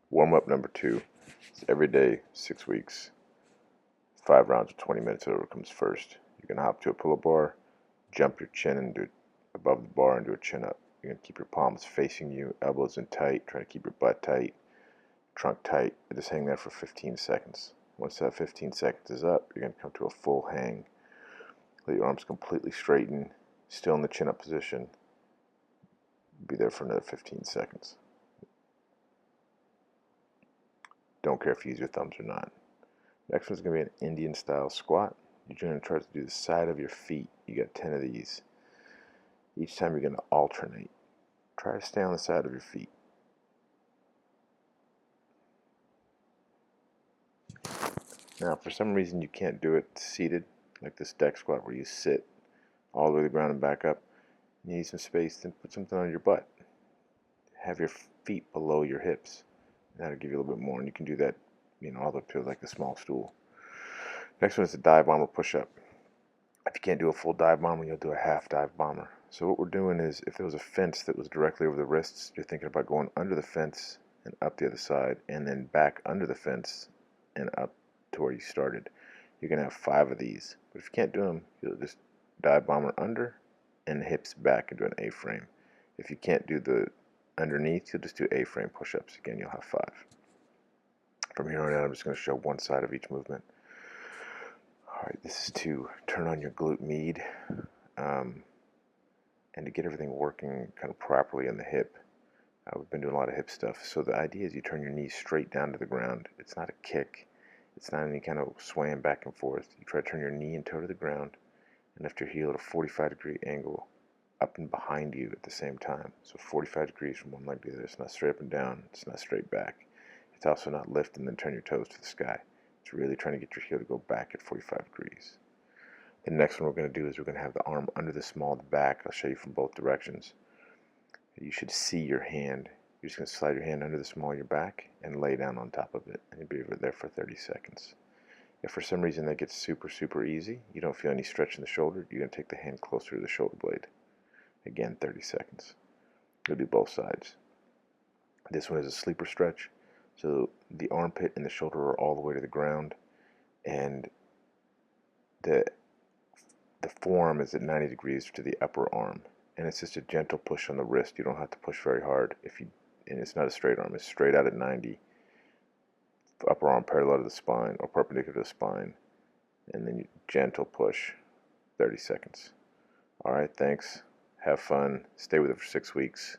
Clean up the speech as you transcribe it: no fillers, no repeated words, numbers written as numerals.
Warm up number 2 is every day, 6 weeks, 5 rounds of 20 minutes, whatever comes first. You're going to hop to a pull-up bar, jump your chin and do it above the bar and do a chin up. You're going to keep your palms facing you, elbows in tight, try to keep your butt tight, trunk tight, and just hang there for 15 seconds. Once that 15 seconds is up, you're going to come to a full hang. Let your arms completely straighten, still in the chin up position. Be there for another 15 seconds. Don't care if you use your thumbs or not. Next one's going to be an Indian style squat. You're going to try to do the side of your feet. You got 10 of these. Each time you're going to alternate. Try to stay on the side of your feet. Now, if for some reason you can't do it seated, like this deck squat where you sit all the way to the ground and back up, you need some space, then put something on your butt. Have your feet below your hips. That'll give you a little bit more, and you can do that, all the way up to like a small stool. Next one is a dive bomber push-up. If you can't do a full dive bomber, you'll do a half dive bomber. So what we're doing is, if there was a fence that was directly over the wrists, you're thinking about going under the fence and up the other side, and then back under the fence and up to where you started. You're going to have 5 of these. But if you can't do them, you'll just dive bomber under and hips back and do an A-frame. If you can't do the underneath, you'll just do A-frame push-ups. Again, you'll have 5. From here on out, I'm just going to show one side of each movement. Alright, this is to turn on your glute med and to get everything working kind of properly in the hip. We've been doing a lot of hip stuff. So the idea is you turn your knees straight down to the ground. It's not a kick. It's not any kind of swaying back and forth. You try to turn your knee and toe to the ground and lift your heel at a 45-degree angle up and behind you at the same time. So 45 degrees from one leg to the other. It's not straight up and down. It's not straight back. It's also not lift and then turn your toes to the sky. It's really trying to get your heel to go back at 45 degrees. The next one we're going to do is we're going to have the arm under the small of the back. I'll show you from both directions. You should see your hand. You're just going to slide your hand under the small of your back and lay down on top of it. And you'll be over there for 30 seconds. If for some reason that gets super, super easy, you don't feel any stretch in the shoulder, you're going to take the hand closer to the shoulder blade. Again, 30 seconds. You'll do both sides. This one is a sleeper stretch. So the armpit and the shoulder are all the way to the ground. And the forearm is at 90 degrees to the upper arm. And it's just a gentle push on the wrist. You don't have to push very hard. And it's not a straight arm. It's straight out at 90. Upper arm parallel to the spine or perpendicular to the spine. And then you gentle push. 30 seconds. Alright, thanks. Have fun. Stay with it for 6 weeks.